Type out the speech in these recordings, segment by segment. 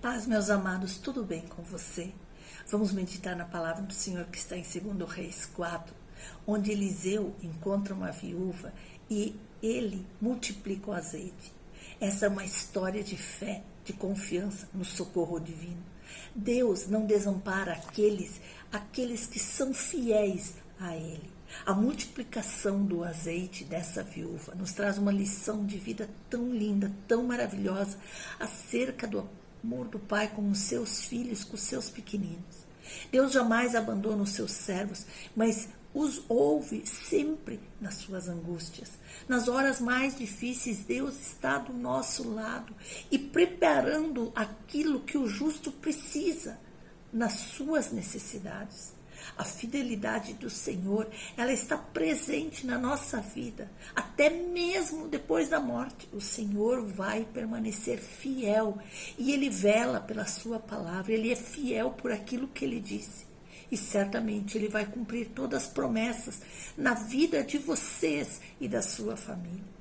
Paz, meus amados, tudo bem com você? Vamos meditar na palavra do Senhor que está em 2 Reis 4, onde Eliseu encontra uma viúva e ele multiplica o azeite. Essa é uma história de fé, de confiança no socorro divino. Deus não desampara aqueles que são fiéis a Ele. A multiplicação do azeite dessa viúva nos traz uma lição de vida tão linda, tão maravilhosa, acerca do amor do Pai com os seus filhos, com os seus pequeninos. Deus jamais abandona os seus servos, mas os ouve sempre nas suas angústias. Nas horas mais difíceis, Deus está do nosso lado e preparando aquilo que o justo precisa nas suas necessidades. A fidelidade do Senhor, ela está presente na nossa vida, até mesmo depois da morte. O Senhor vai permanecer fiel e Ele vela pela sua palavra, Ele é fiel por aquilo que Ele disse. E certamente Ele vai cumprir todas as promessas na vida de vocês e da sua família.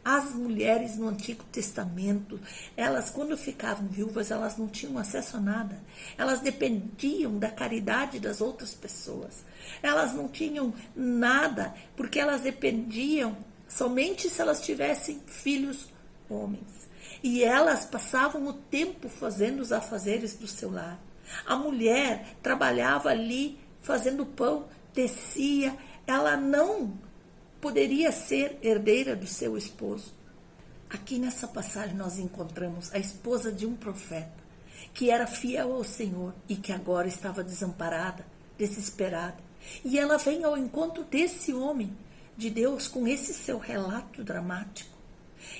As mulheres no Antigo Testamento, elas quando ficavam viúvas, elas não tinham acesso a nada. Elas dependiam da caridade das outras pessoas. Elas não tinham nada, porque elas dependiam somente se elas tivessem filhos homens. E elas passavam o tempo fazendo os afazeres do seu lar. A mulher trabalhava ali fazendo pão, tecia, ela não poderia ser herdeira do seu esposo. Aqui nessa passagem nós encontramos a esposa de um profeta, que era fiel ao Senhor e que agora estava desamparada, desesperada. E ela vem ao encontro desse homem de Deus com esse seu relato dramático.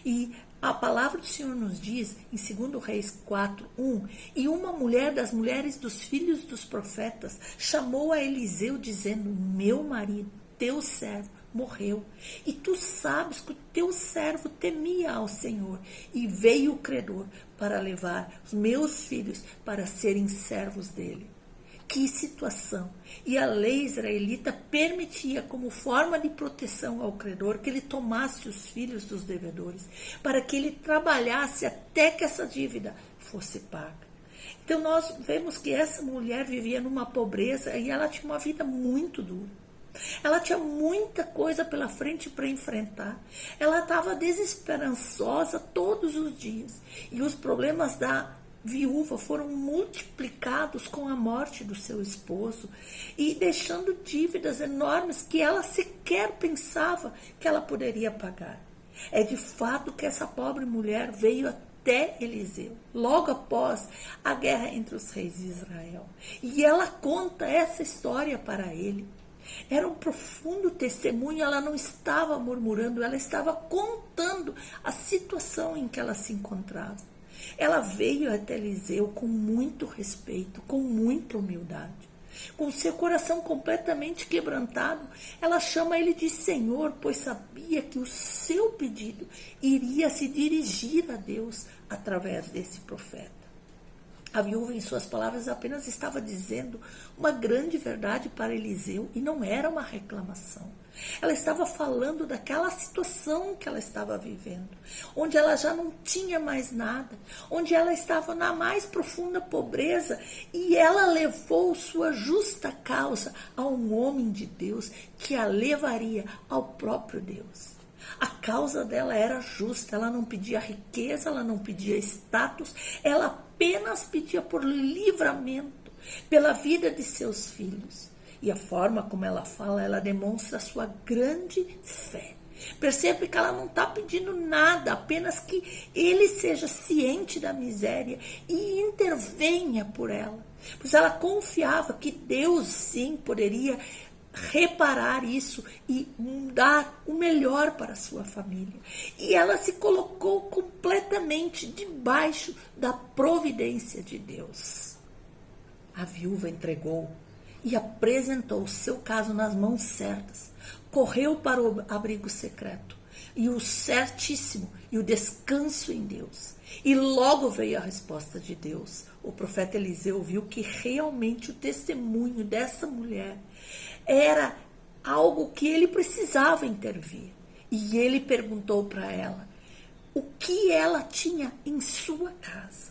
E a palavra do Senhor nos diz, em 2 Reis 4, 1, e uma mulher das mulheres dos filhos dos profetas chamou a Eliseu dizendo, meu marido, teu servo, morreu, e tu sabes que o teu servo temia ao Senhor, e veio o credor para levar os meus filhos para serem servos dele. Que situação! E a lei israelita permitia, como forma de proteção ao credor, que ele tomasse os filhos dos devedores, para que ele trabalhasse até que essa dívida fosse paga. Então nós vemos que essa mulher vivia numa pobreza e ela tinha uma vida muito dura. Ela tinha muita coisa pela frente para enfrentar. Ela estava desesperançosa todos os dias. E os problemas da viúva foram multiplicados com a morte do seu esposo e deixando dívidas enormes que ela sequer pensava que ela poderia pagar. É de fato que essa pobre mulher veio até Eliseu, logo após a guerra entre os reis de Israel. E ela conta essa história para ele. Era um profundo testemunho, ela não estava murmurando, ela estava contando a situação em que ela se encontrava. Ela veio até Eliseu com muito respeito, com muita humildade. Com seu coração completamente quebrantado, ela chama ele de Senhor, pois sabia que o seu pedido iria se dirigir a Deus através desse profeta. A viúva, em suas palavras, apenas estava dizendo uma grande verdade para Eliseu e não era uma reclamação. Ela estava falando daquela situação que ela estava vivendo, onde ela já não tinha mais nada, onde ela estava na mais profunda pobreza e ela levou sua justa causa a um homem de Deus que a levaria ao próprio Deus. A causa dela era justa, ela não pedia riqueza, ela não pedia status, ela apenas pedia por livramento, pela vida de seus filhos. E a forma como ela fala, ela demonstra a sua grande fé. Percebe que ela não está pedindo nada, apenas que ele seja ciente da miséria e intervenha por ela. Pois ela confiava que Deus sim poderia reparar isso e dar o melhor para a sua família. E ela se colocou completamente debaixo da providência de Deus. A viúva entregou e apresentou o seu caso nas mãos certas. Correu para o abrigo secreto e o certíssimo e o descanso em Deus. E logo veio a resposta de Deus. O profeta Eliseu viu que realmente o testemunho dessa mulher era algo que ele precisava intervir. E ele perguntou para ela o que ela tinha em sua casa.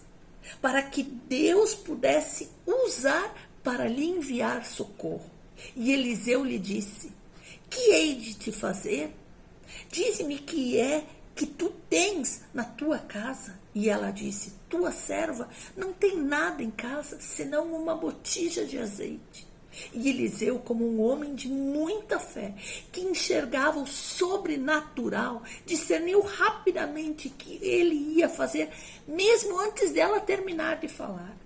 para que Deus pudesse usar para lhe enviar socorro. E Eliseu lhe disse: que hei de te fazer? Dize-me que é que tu tens na tua casa. E ela disse: tua serva não tem nada em casa, senão uma botija de azeite. E Eliseu, como um homem de muita fé, que enxergava o sobrenatural, discerniu rapidamente que ele ia fazer, mesmo antes dela terminar de falar.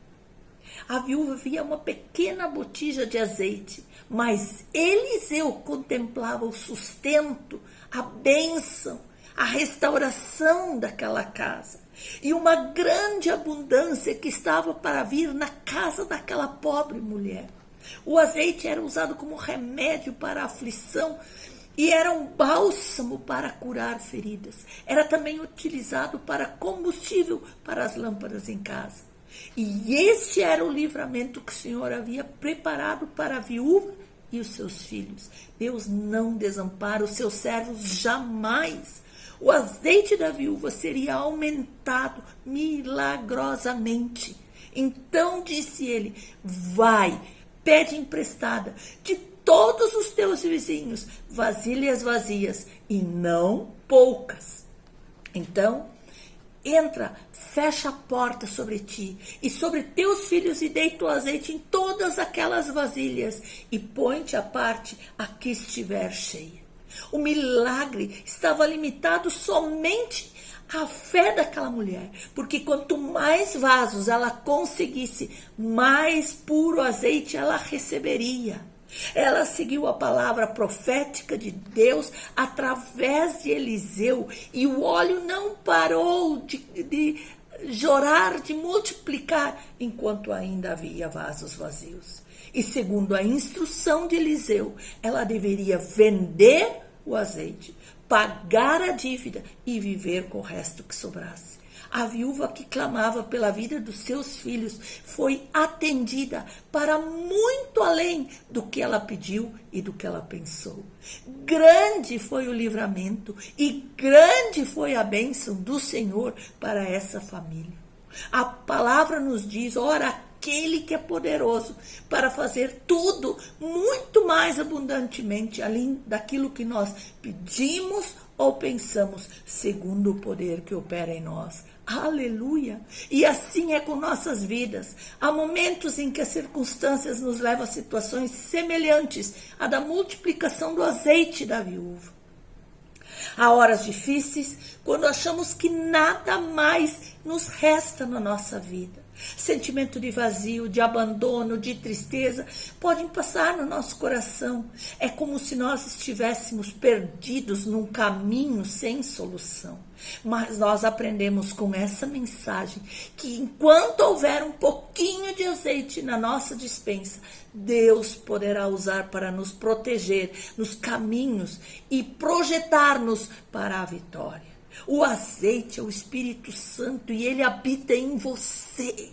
A viúva via uma pequena botija de azeite, mas Eliseu contemplava o sustento, a bênção, a restauração daquela casa e uma grande abundância que estava para vir na casa daquela pobre mulher. O azeite era usado como remédio para a aflição e era um bálsamo para curar feridas. Era também utilizado para combustível para as lâmpadas em casa. E este era o livramento que o Senhor havia preparado para a viúva e os seus filhos. Deus não desampara os seus servos jamais. O azeite da viúva seria aumentado milagrosamente. Então disse ele: vai, pede emprestada de todos os teus vizinhos vasilhas vazias, e não poucas. Então, entra, fecha a porta sobre ti e sobre teus filhos, e deita o azeite em todas aquelas vasilhas, e põe-te à parte a que estiver cheia. O milagre estava limitado somente à fé daquela mulher, porque quanto mais vasos ela conseguisse, mais puro azeite ela receberia. Ela seguiu a palavra profética de Deus através de Eliseu, e o óleo não parou de jorrar, de multiplicar, enquanto ainda havia vasos vazios. E segundo a instrução de Eliseu, ela deveria vender o azeite, pagar a dívida e viver com o resto que sobrasse. A viúva que clamava pela vida dos seus filhos foi atendida para muito além do que ela pediu e do que ela pensou. Grande foi o livramento e grande foi a bênção do Senhor para essa família. A palavra nos diz: ora, aquele que é poderoso para fazer tudo muito mais abundantemente, além daquilo que nós pedimos ou pensamos, segundo o poder que opera em nós. Aleluia! E assim é com nossas vidas. Há momentos em que as circunstâncias nos levam a situações semelhantes à da multiplicação do azeite da viúva. Há horas difíceis, quando achamos que nada mais nos resta na nossa vida. Sentimento de vazio, de abandono, de tristeza podem passar no nosso coração. É como se nós estivéssemos perdidos num caminho sem solução. Mas nós aprendemos com essa mensagem que enquanto houver um pouquinho de azeite na nossa despensa, Deus poderá usar para nos proteger nos caminhos e projetar-nos para a vitória. O azeite é o Espírito Santo e ele habita em você.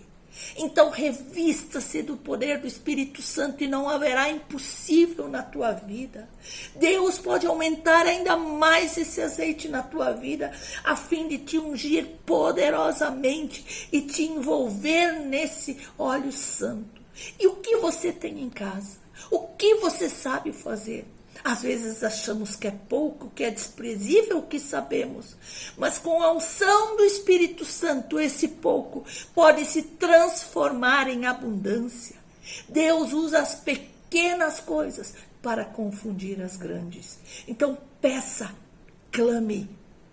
Então revista-se do poder do Espírito Santo e não haverá impossível na tua vida. Deus pode aumentar ainda mais esse azeite na tua vida, a fim de te ungir poderosamente e te envolver nesse óleo santo. E o que você tem em casa? O que você sabe fazer? Às vezes achamos que é pouco, que é desprezível o que sabemos, mas com a unção do Espírito Santo, esse pouco pode se transformar em abundância. Deus usa as pequenas coisas para confundir as grandes. Então peça, clame,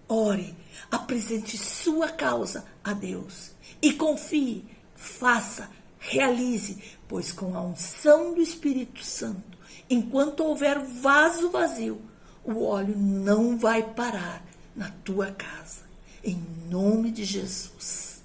ore, apresente sua causa a Deus e confie, faça, realize, pois com a unção do Espírito Santo, enquanto houver vaso vazio, o óleo não vai parar na tua casa. Em nome de Jesus.